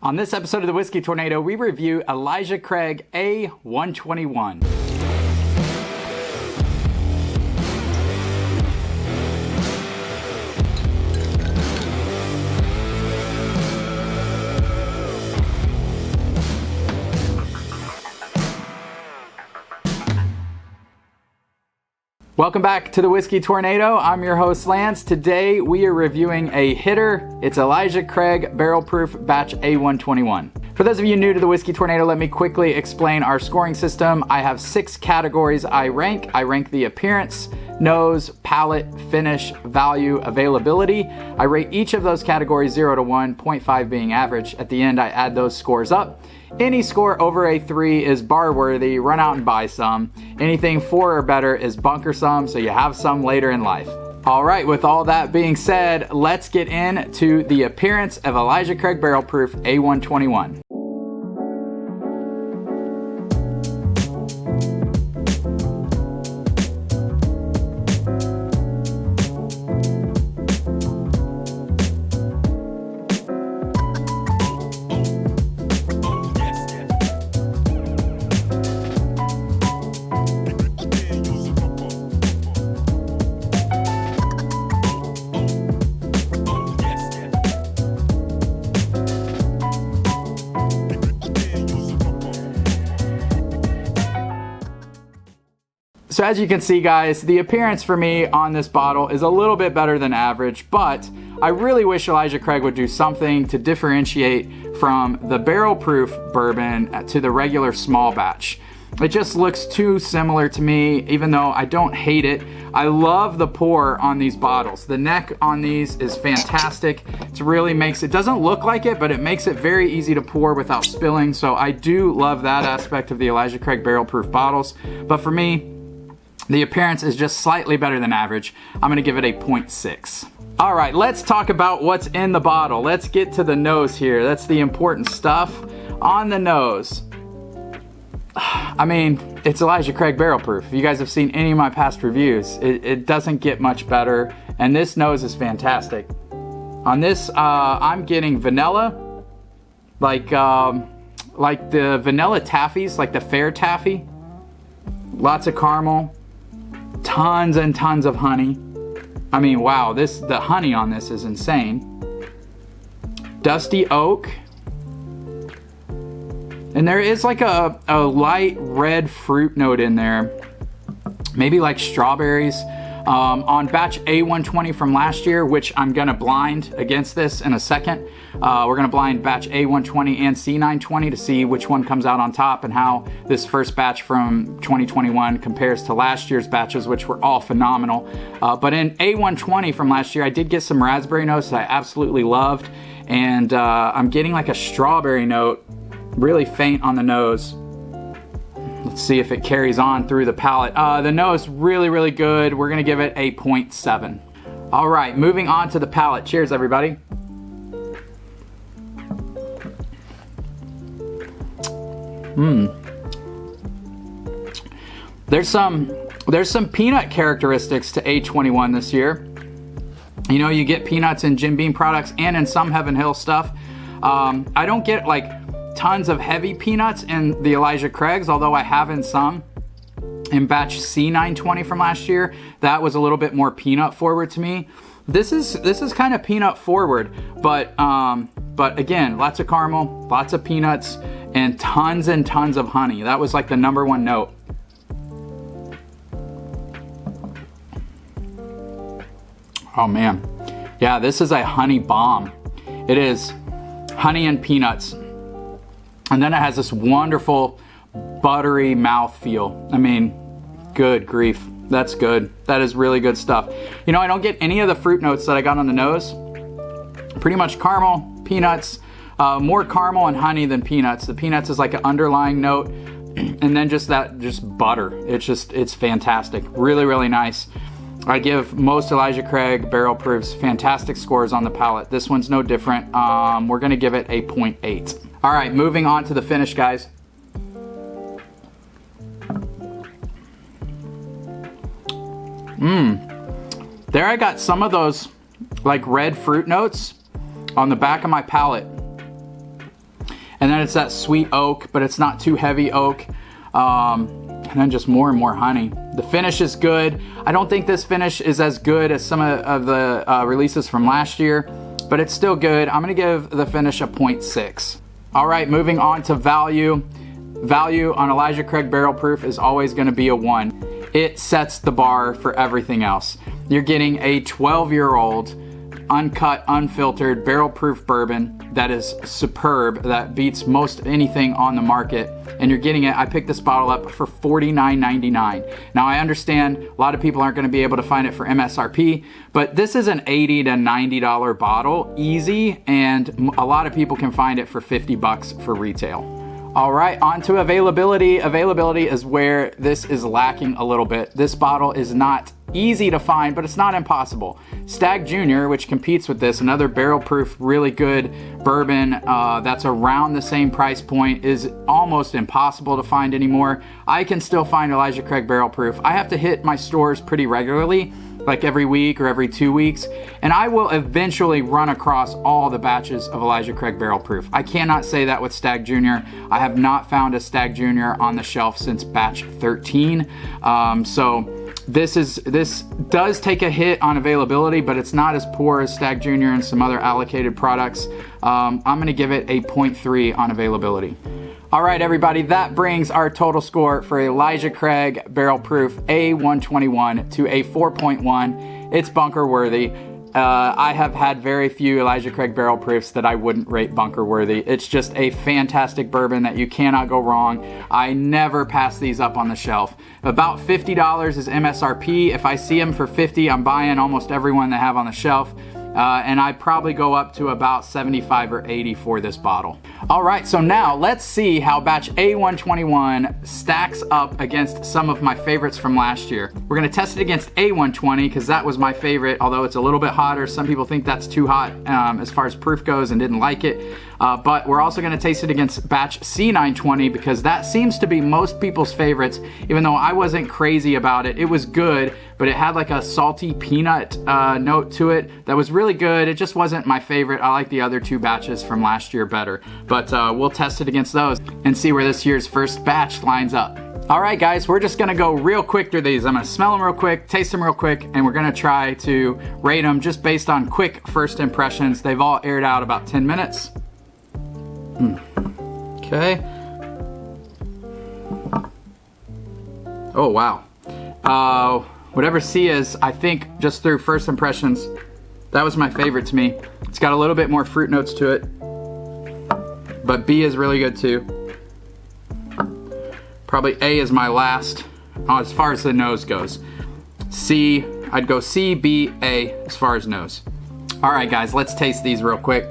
On this episode of the Whiskey Tornado, we review Elijah Craig A121. Welcome back to the Whiskey Tornado. I'm your host Lance. Today we are reviewing a hitter. It's Elijah Craig Barrel Proof Batch A121. For those of you new to the Whiskey Tornado, let me quickly explain our scoring system. I have 6 categories I rank. I rank the appearance, nose, palate, finish, value, availability. I rate each of those categories 0 to 1, 0.5 being average. At the end, I add those scores up. Any score over a 3 is bar worthy, run out and buy some. Anything 4 or better is bunker some, so you have some later in life. All right, with all that being said, let's get into the appearance of Elijah Craig Barrel Proof A121. So as you can see, guys, the appearance for me on this bottle is a little bit better than average, but I really wish Elijah Craig would do something to differentiate from the barrel proof bourbon to the regular small batch. It just looks too similar to me, even though I don't hate it. I love the pour on these bottles. The neck on these is fantastic. It really makes it, doesn't look like it, but it makes it very easy to pour without spilling. So I do love that aspect of the Elijah Craig barrel proof bottles. But for me, the appearance is just slightly better than average. I'm gonna give it a 0.6. All right, let's talk about what's in the bottle. Let's get to the nose here. That's the important stuff. On the nose, I mean, it's Elijah Craig barrel proof. If you guys have seen any of my past reviews, it doesn't get much better, and this nose is fantastic. On this, I'm getting vanilla, like the vanilla taffies, like the fair taffy. Lots of caramel. Tons and tons of honey. I mean, wow, the honey on this is insane. Dusty oak. And there is like a light red fruit note in there. Maybe like strawberries. On batch A120 from last year, which I'm gonna blind against this in a second. We're gonna blind batch A120 and C920 to see which one comes out on top and how this first batch from 2021 compares to last year's batches, which were all phenomenal. But in A120 from last year, I did get some raspberry notes that I absolutely loved. And I'm getting like a strawberry note, really faint on the nose. Let's see if it carries on through the palate. The nose, really, really good. We're gonna give it a 0.7. All right, moving on to the palate. Cheers, everybody. There's some peanut characteristics to A21 this year. You know, you get peanuts in Jim Beam products and in some Heaven Hill stuff. I don't get like tons of heavy peanuts in the Elijah Craigs, although I have in some. In batch C920 from last year, that was a little bit more peanut forward to me. This is kind of peanut forward, but again, lots of caramel, lots of peanuts, and tons of honey. That was like the #1 note. Oh man, yeah, this is a honey bomb. It is honey and peanuts. And then it has this wonderful buttery mouthfeel. I mean, good grief. That's good. That is really good stuff. You know, I don't get any of the fruit notes that I got on the nose. Pretty much caramel, peanuts, more caramel and honey than peanuts. The peanuts is like an underlying note. And then just butter. It's fantastic. Really, really nice. I give most Elijah Craig barrel proofs fantastic scores on the palate. This one's no different. We're gonna give it a 0.8. All right, moving on to the finish, guys. There I got some of those like red fruit notes on the back of my palate. And then it's that sweet oak, but it's not too heavy oak. And then just more and more honey. The finish is good. I don't think this finish is as good as some of the releases from last year, but it's still good. I'm gonna give the finish a 0.6. All right, moving on to value. Value on Elijah Craig Barrel Proof is always gonna be a 1. It sets the bar for everything else. You're getting a 12-year-old, uncut, unfiltered, barrel-proof bourbon that is superb, that beats most anything on the market. And you're getting it, I picked this bottle up for $49.99. Now I understand a lot of people aren't gonna be able to find it for MSRP, but this is an $80 to $90 bottle, easy, and a lot of people can find it for 50 bucks for retail. All right, on to availability. Availability is where this is lacking a little bit. This bottle is not easy to find, but it's not impossible. Stag Jr., which competes with this, another barrel-proof, really good bourbon that's around the same price point, is almost impossible to find anymore. I can still find Elijah Craig Barrel Proof. I have to hit my stores pretty regularly, like every week or every 2 weeks, and I will eventually run across all the batches of Elijah Craig Barrel Proof. I cannot say that with Stag Jr. I have not found a Stag Jr. on the shelf since batch 13. So this does take a hit on availability, but it's not as poor as Stag Jr. and some other allocated products. I'm gonna give it a 0.3 on availability. All right, everybody, that brings our total score for Elijah Craig Barrel Proof A121 to a 4.1. It's bunker worthy. I have had very few Elijah Craig Barrel Proofs that I wouldn't rate bunker worthy. It's just a fantastic bourbon that you cannot go wrong. I never pass these up on the shelf. About $50 is MSRP. If I see them for 50, I'm buying almost every one they have on the shelf. And I probably go up to about 75 or 80 for this bottle. All right, so now let's see how batch A121 stacks up against some of my favorites from last year. We're gonna test it against A120 because that was my favorite, although it's a little bit hotter. Some people think that's too hot as far as proof goes and didn't like it. But we're also gonna taste it against batch C920 because that seems to be most people's favorites, even though I wasn't crazy about it. It was good, but it had like a salty peanut note to it that was really good. It just wasn't my favorite. I like the other 2 batches from last year better. But we'll test it against those and see where this year's first batch lines up. All right, guys, we're just gonna go real quick through these. I'm gonna smell them real quick, taste them real quick, and we're gonna try to rate them just based on quick first impressions. They've all aired out about 10 minutes. Okay. Oh, wow. Whatever C is, I think just through first impressions, that was my favorite to me. It's got a little bit more fruit notes to it, but B is really good too. Probably A is my last as far as the nose goes. C, I'd go C, B, A as far as nose. All right, guys, let's taste these real quick.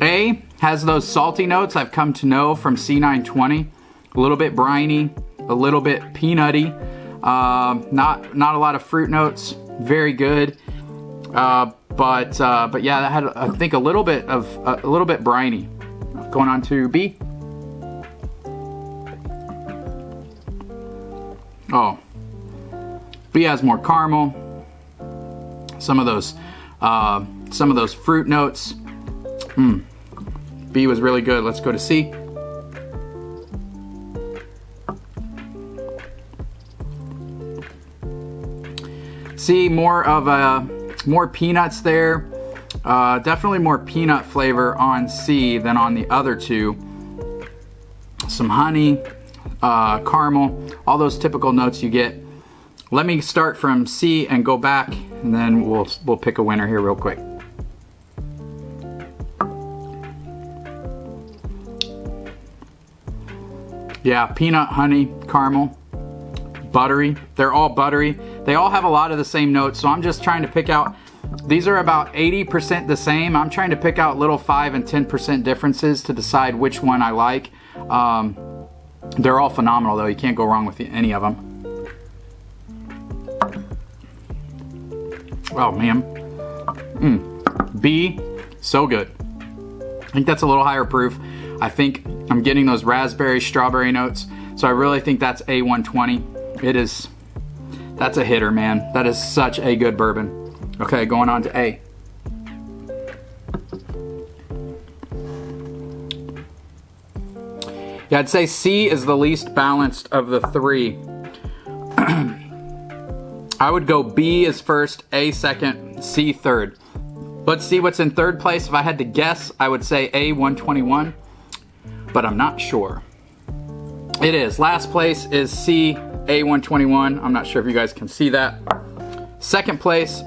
A has those salty notes I've come to know from C920. A little bit briny, a little bit peanutty. Not a lot of fruit notes. Very good. But yeah, that had I think a little bit briny. Going on to B. Oh, B has more caramel. Some of those fruit notes. B was really good. Let's go to C. C, more peanuts there. Definitely more peanut flavor on C than on the other 2. Some honey, caramel, all those typical notes you get. Let me start from C and go back, and then we'll pick a winner here real quick. Yeah, peanut, honey, caramel, buttery. They're all buttery. They all have a lot of the same notes, so I'm just trying to pick out. These are about 80% the same. I'm trying to pick out little 5 and 10% differences to decide which one I like. They're all phenomenal, though. You can't go wrong with any of them. Oh, man. B, so good. I think that's a little higher proof. I think I'm getting those raspberry, strawberry notes. So I really think that's A120. That's a hitter, man. That is such a good bourbon. Okay, going on to A. Yeah, I'd say C is the least balanced of the three. I would go B is first, A second, C third. Let's see what's in third place. If I had to guess, I would say A121, but I'm not sure. It is. Last place is C, A121. I'm not sure if you guys can see that. Second place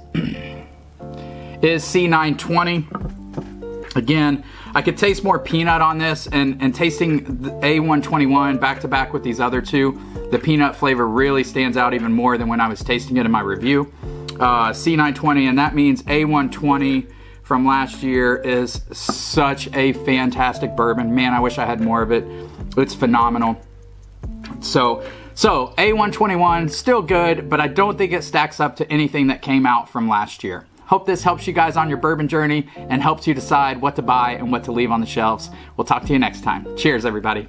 is C920. Again, I could taste more peanut on this, and tasting the A121 back to back with these other two, the peanut flavor really stands out even more than when I was tasting it in my review. C920, and that means A120 from last year is such a fantastic bourbon. Man, I wish I had more of it. It's phenomenal. So A121, still good, but I don't think it stacks up to anything that came out from last year. Hope this helps you guys on your bourbon journey and helps you decide what to buy and what to leave on the shelves. We'll talk to you next time. Cheers, everybody.